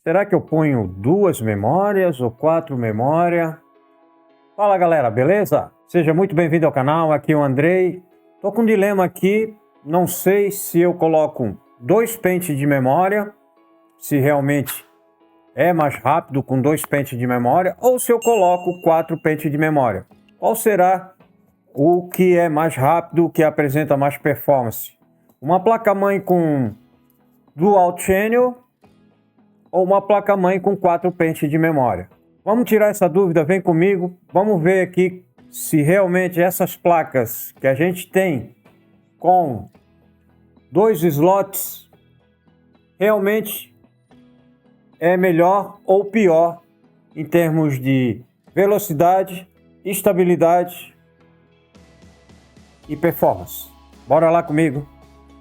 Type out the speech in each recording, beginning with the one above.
Será que eu ponho 2 memórias ou 4 memórias? Fala galera, beleza? Seja muito bem-vindo ao canal, aqui é o Andrei. Tô com um dilema aqui, não sei se eu coloco 2 pentes de memória, se realmente é mais rápido com 2 pentes de memória, ou se eu coloco 4 pentes de memória. Qual será o que é mais rápido, o que apresenta mais performance? Uma placa-mãe com Dual Channel ou uma placa-mãe com 4 pentes de memória? Vamos tirar essa dúvida, vem comigo. Vamos ver aqui se realmente essas placas que a gente tem com 2 slots realmente é melhor ou pior em termos de velocidade, estabilidade e performance. Bora lá comigo,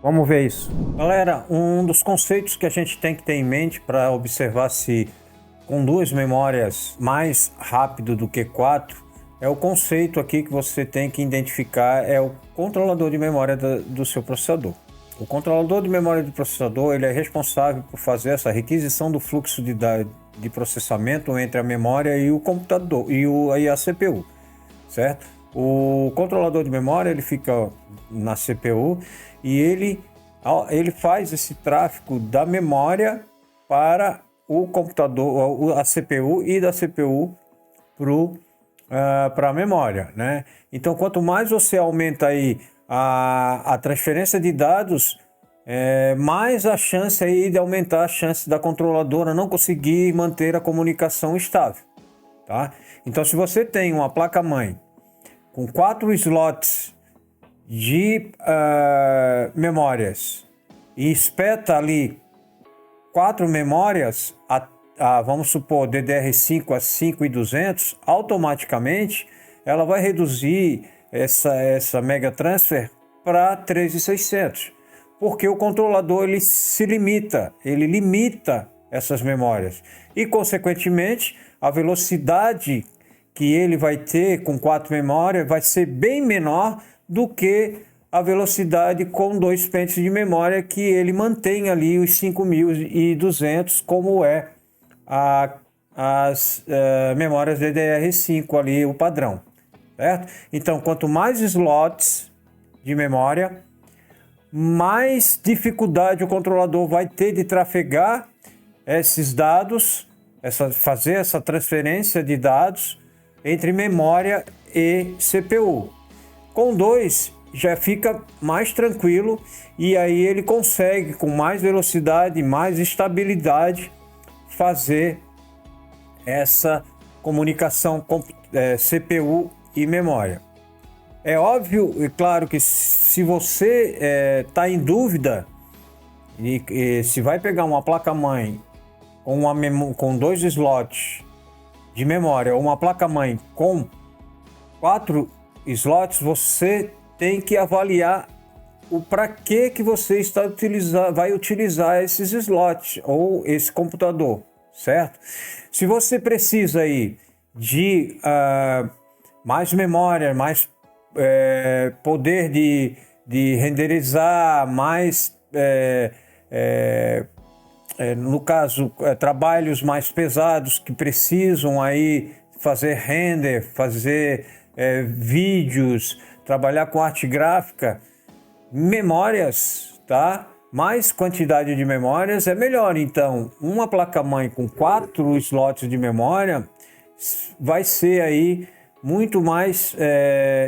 vamos ver isso. Galera, um dos conceitos que a gente tem que ter em mente para observar se com 2 memórias mais rápido do que 4 é o conceito aqui que você tem que identificar, é o controlador de memória do seu processador. O controlador de memória do processador ele é responsável por fazer essa requisição do fluxo de processamento entre a memória e o computador e a CPU, certo? O controlador de memória ele fica na CPU e ele faz esse tráfego da memória para o computador, a CPU, e da CPU para a memória, né? Então, quanto mais você aumenta aí a transferência de dados, mais a chance aí de aumentar a chance da controladora não conseguir manter a comunicação estável, tá? Então, se você tem uma placa-mãe com 4 slots de memórias e espeta ali 4 memórias, vamos supor DDR5 a 5200, automaticamente ela vai reduzir essa mega transfer para 3600, porque o controlador ele limita essas memórias e consequentemente a velocidade que ele vai ter com 4 memórias vai ser bem menor do que a velocidade com 2 pentes de memória, que ele mantém ali os 5200 como é as memórias DDR5 ali, o padrão, certo? Então, quanto mais slots de memória, mais dificuldade o controlador vai ter de trafegar esses dados, fazer essa transferência de dados entre memória e CPU. Com 2 já fica mais tranquilo e aí ele consegue com mais velocidade, mais estabilidade fazer essa comunicação com CPU e memória. É óbvio e claro que se você está em dúvida e se vai pegar uma placa-mãe com 2 slots de memória ou uma placa-mãe com 4 slots, você tem que avaliar o para que você vai utilizar esses slots ou esse computador, certo? Se você precisa aí de mais memória, mais poder de renderizar, mais no caso trabalhos mais pesados que precisam aí fazer render, fazer vídeos, trabalhar com arte gráfica, memórias, tá? Mais quantidade de memórias é melhor. Então, uma placa-mãe com 4 slots de memória vai ser aí muito mais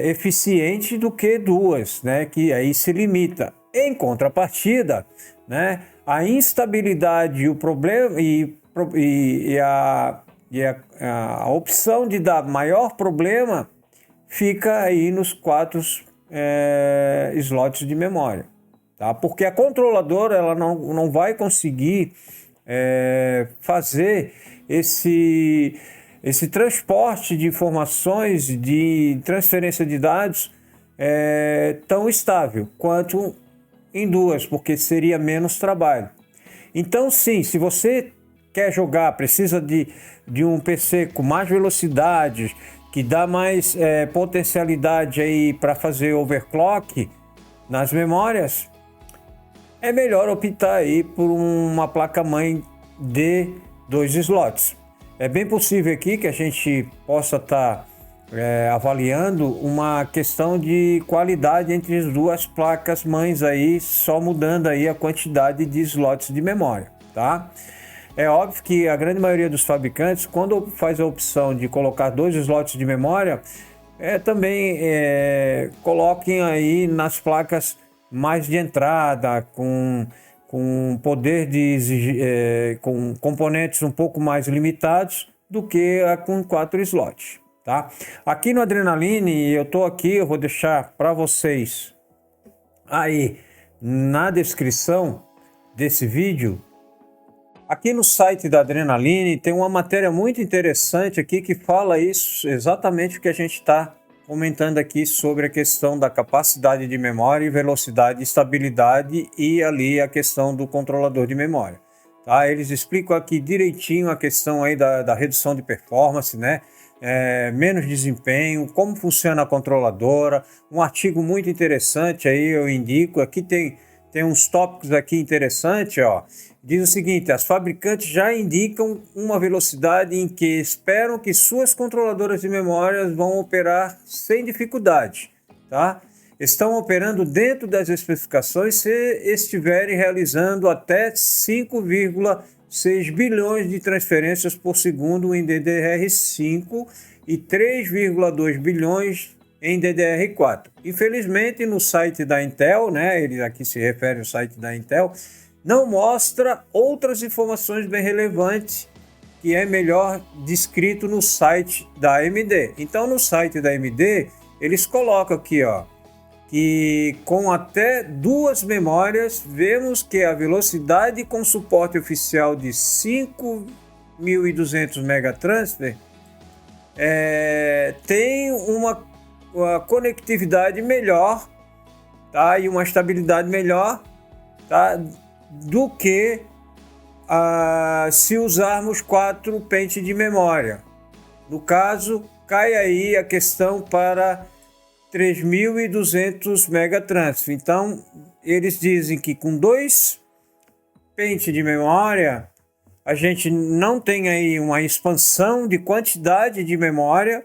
eficiente do que 2, né? Que aí se limita. Em contrapartida, né? A instabilidade, o problema e a opção de dar maior problema fica aí nos 4 slots de memória, tá? Porque a controladora ela não vai conseguir fazer esse transporte de informações, de transferência de dados tão estável quanto em 2, porque seria menos trabalho. Então sim, se você quer jogar, precisa de um PC com mais velocidade, que dá mais potencialidade aí para fazer overclock nas memórias, é melhor optar aí por uma placa-mãe de 2 slots. É bem possível aqui que a gente possa estar avaliando uma questão de qualidade entre as duas placas-mães aí, só mudando aí a quantidade de slots de memória, tá? É óbvio que a grande maioria dos fabricantes, quando faz a opção de colocar 2 slots de memória, também coloquem aí nas placas mais de entrada, com poder de exigir, com componentes um pouco mais limitados do que a com 4 slots, tá? Aqui no Adrenaline, eu vou deixar para vocês aí na descrição desse vídeo. Aqui no site da Adrenaline tem uma matéria muito interessante aqui que fala isso, exatamente o que a gente está comentando aqui sobre a questão da capacidade de memória, velocidade, estabilidade e ali a questão do controlador de memória. Tá? Eles explicam aqui direitinho a questão aí da redução de performance, né? Menos desempenho, como funciona a controladora, um artigo muito interessante aí eu indico, aqui tem uns tópicos aqui interessantes, ó. Diz o seguinte: as fabricantes já indicam uma velocidade em que esperam que suas controladoras de memórias vão operar sem dificuldade, tá? Estão operando dentro das especificações se estiverem realizando até 5,6 bilhões de transferências por segundo em DDR5 e 3,2 bilhões em DDR4. Infelizmente, no site da Intel, né, ele aqui se refere ao site da Intel, não mostra outras informações bem relevantes que é melhor descrito no site da AMD. Então, no site da AMD, eles colocam aqui, ó, que com até 2 memórias, vemos que a velocidade com suporte oficial de 5.200 megatransfer tem uma conectividade melhor, tá? E uma estabilidade melhor, tá? Do que se usarmos 4 pentes de memória. No caso, cai aí a questão para 3.200 megatransfer. Então, eles dizem que com 2 pentes de memória, a gente não tem aí uma expansão de quantidade de memória,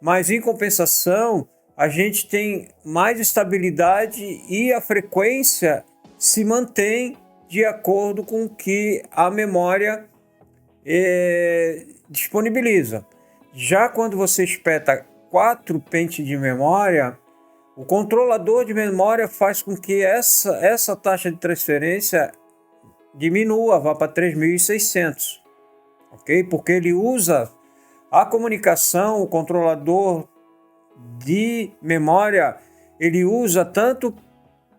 mas em compensação, a gente tem mais estabilidade e a frequência se mantém de acordo com o que a memória disponibiliza. Já quando você espeta 4 pentes de memória, o controlador de memória faz com que essa taxa de transferência diminua, vá para 3.600, ok? Porque ele usa a comunicação, o controlador de memória, ele usa tanto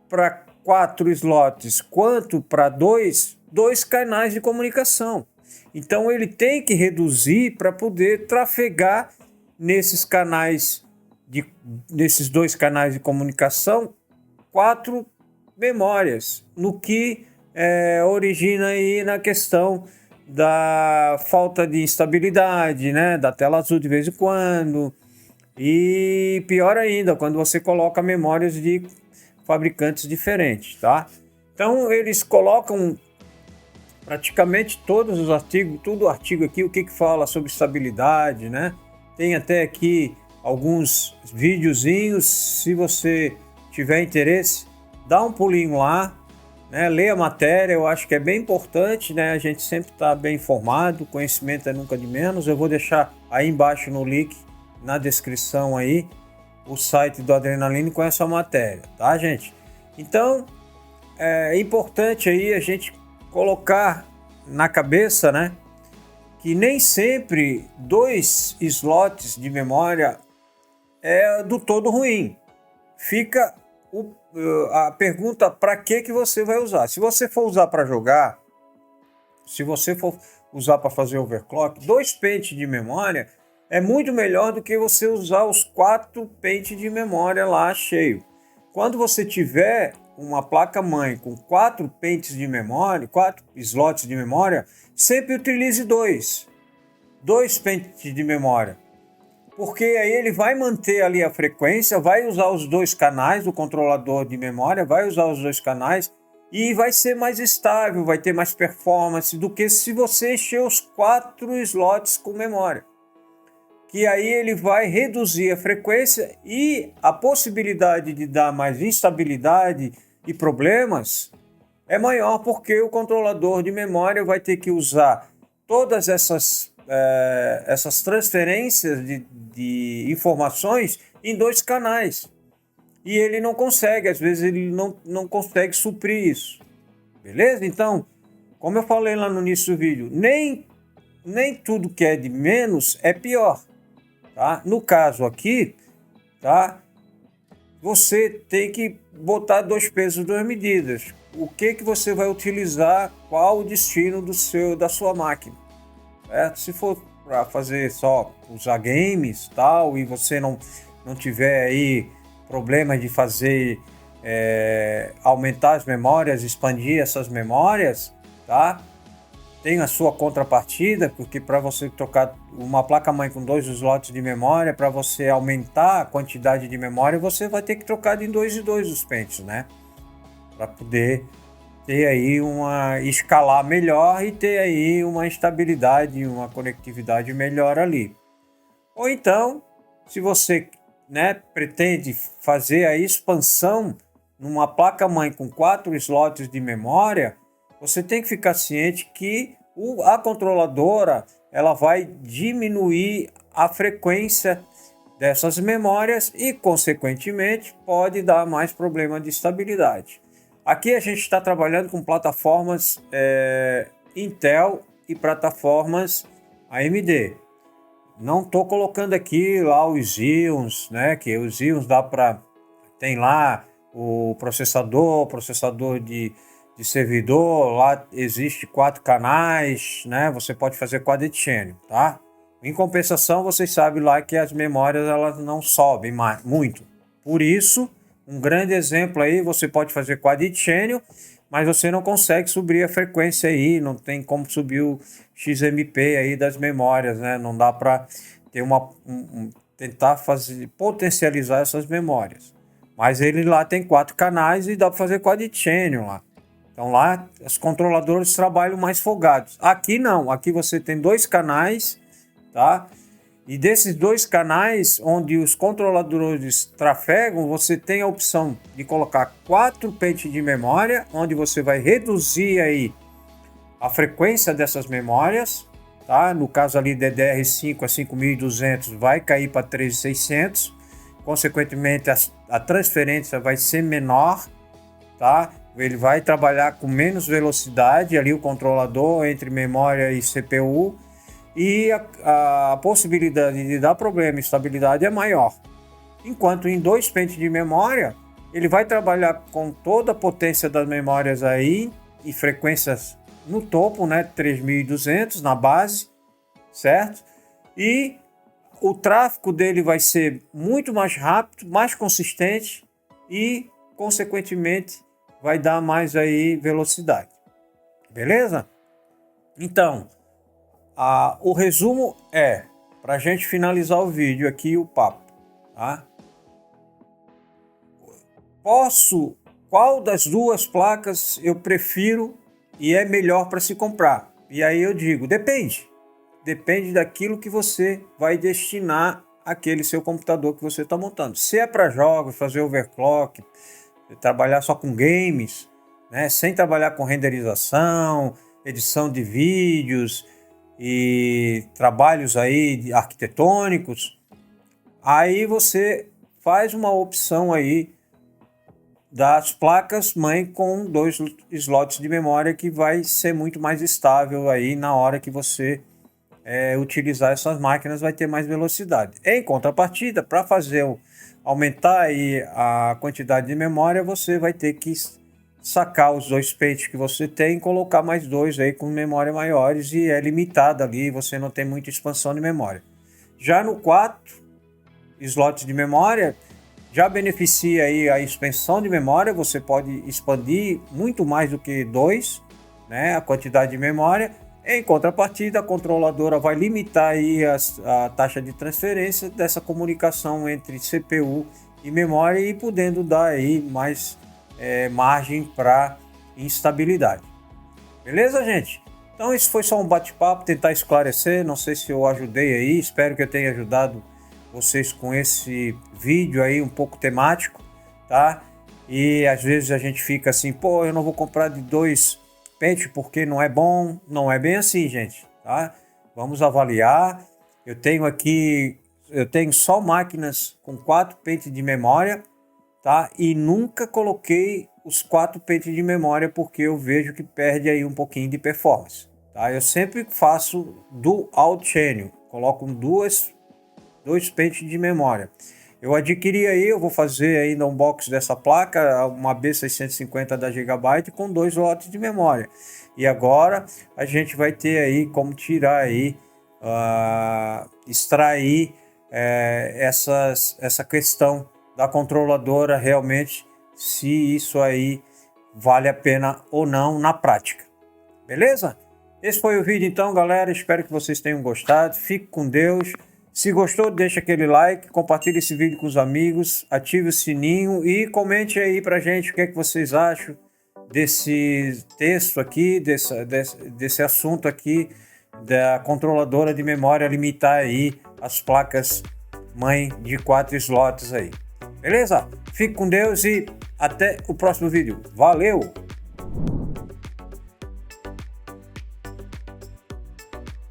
para 4 slots quanto para dois canais de comunicação. Então ele tem que reduzir para poder trafegar nesses 2 canais de comunicação 4 memórias, no que origina aí na questão da falta de estabilidade, né? Da tela azul de vez em quando, e pior ainda, quando você coloca memórias de fabricantes diferentes, tá? Então eles colocam praticamente todos os artigos, todo o artigo aqui, o que fala sobre estabilidade, né? Tem até aqui alguns videozinhos, se você tiver interesse, dá um pulinho lá, né? Lê a matéria, eu acho que é bem importante, né? A gente sempre está bem informado, conhecimento é nunca de menos. Eu vou deixar aí embaixo no link, na descrição aí, o site do Adrenaline com essa matéria, tá, gente? Então, é importante aí a gente colocar na cabeça, né, que nem sempre 2 slots de memória é do todo ruim. Fica a pergunta: para que você vai usar? Se você for usar para jogar, se você for usar para fazer overclock, 2 pentes de memória é muito melhor do que você usar os 4 pentes de memória lá cheio. Quando você tiver uma placa-mãe com 4 pentes de memória, 4 slots de memória, sempre utilize 2 pentes de memória. Porque aí ele vai manter ali a frequência, vai usar os 2 canais do controlador de memória, vai usar os 2 canais, e vai ser mais estável, vai ter mais performance do que se você encher os 4 slots com memória. Que aí ele vai reduzir a frequência e a possibilidade de dar mais instabilidade e problemas é maior, porque o controlador de memória vai ter que usar todas essas transferências de informações em 2 canais. E ele não consegue, às vezes ele não consegue suprir isso. Beleza? Então, como eu falei lá no início do vídeo, nem tudo que é de menos é pior. Tá? No caso aqui, tá? Você tem que botar 2 pesos, 2 medidas. O que você vai utilizar, qual o destino da sua máquina. Certo? Se for para fazer só usar games tal, e você não tiver aí problemas de fazer aumentar as memórias, expandir essas memórias, tá? Tem a sua contrapartida, porque para você trocar uma placa-mãe com 2 slots de memória, para você aumentar a quantidade de memória, você vai ter que trocar de 2 em 2 os pentes, né? Para poder ter aí escalar melhor e ter aí uma estabilidade, uma conectividade melhor ali. Ou então, se você, né, pretende fazer a expansão numa placa-mãe com 4 slots de memória, você tem que ficar ciente que a controladora ela vai diminuir a frequência dessas memórias e, consequentemente, pode dar mais problema de estabilidade. Aqui a gente está trabalhando com plataformas Intel e plataformas AMD. Não estou colocando aqui lá os Xeons, né? Que os Xeons tem lá o processador de servidor, lá existe 4 canais, né? Você pode fazer quadricênio, tá? Em compensação, vocês sabem lá que as memórias elas não sobem muito. Por isso, um grande exemplo aí, você pode fazer quadricênio, mas você não consegue subir a frequência aí, não tem como subir o XMP aí das memórias, né? Não dá para ter tentar potencializar essas memórias. Mas ele lá tem 4 canais e dá para fazer quadricênio lá. Então lá os controladores trabalham mais folgados. Aqui não, aqui você tem 2 canais, tá? E desses 2 canais, onde os controladores trafegam, você tem a opção de colocar 4 pentes de memória, onde você vai reduzir aí a frequência dessas memórias, tá? No caso ali DDR5 a 5200 vai cair para 3600, consequentemente a transferência vai ser menor, tá? Ele vai trabalhar com menos velocidade ali o controlador entre memória e CPU, e a possibilidade de dar problema e estabilidade é maior. Enquanto em 2 pentes de memória, ele vai trabalhar com toda a potência das memórias aí e frequências no topo, né, 3200 na base, certo? E o tráfego dele vai ser muito mais rápido, mais consistente e, consequentemente, vai dar mais aí velocidade. Beleza? Então, o resumo é, para a gente finalizar o vídeo aqui, o papo, tá? Qual das 2 placas eu prefiro e é melhor para se comprar? E aí eu digo, depende daquilo que você vai destinar aquele seu computador que você está montando. Se é para jogos, fazer overclock, trabalhar só com games, né, sem trabalhar com renderização, edição de vídeos e trabalhos aí arquitetônicos, aí você faz uma opção aí das placas mãe com 2 slots de memória, que vai ser muito mais estável aí na hora que você utilizar essas máquinas, vai ter mais velocidade. Em contrapartida, para aumentar aí a quantidade de memória, você vai ter que sacar os 2 pentes que você tem e colocar mais 2 aí com memória maiores, e é limitado ali, você não tem muita expansão de memória. Já no 4 slots de memória, já beneficia aí a expansão de memória, você pode expandir muito mais do que 2, né, a quantidade de memória. Em contrapartida, a controladora vai limitar aí a taxa de transferência dessa comunicação entre CPU e memória, e podendo dar aí mais margem para instabilidade. Beleza, gente? Então isso foi só um bate-papo, tentar esclarecer, não sei se eu ajudei aí, espero que eu tenha ajudado vocês com esse vídeo aí um pouco temático, tá? E às vezes a gente fica assim, pô, eu não vou comprar de 2 pentes porque não é bom, não é bem assim, gente, tá? Vamos avaliar. Eu tenho só máquinas com 4 pentes de memória, tá? E nunca coloquei os 4 pentes de memória porque eu vejo que perde aí um pouquinho de performance, tá? Eu sempre faço dual channel, coloco 2 pentes de memória. Eu adquiri aí, eu vou fazer ainda um unboxing dessa placa, uma B650 da Gigabyte com 2 lotes de memória. E agora a gente vai ter aí como tirar aí, extrair essa questão da controladora realmente, se isso aí vale a pena ou não na prática. Beleza? Esse foi o vídeo então, galera. Espero que vocês tenham gostado. Fique com Deus. Se gostou, deixa aquele like, compartilhe esse vídeo com os amigos, ative o sininho e comente aí pra gente o que é que vocês acham desse texto aqui, desse assunto aqui da controladora de memória limitar aí as placas mãe de 4 slots aí. Beleza? Fique com Deus e até o próximo vídeo. Valeu!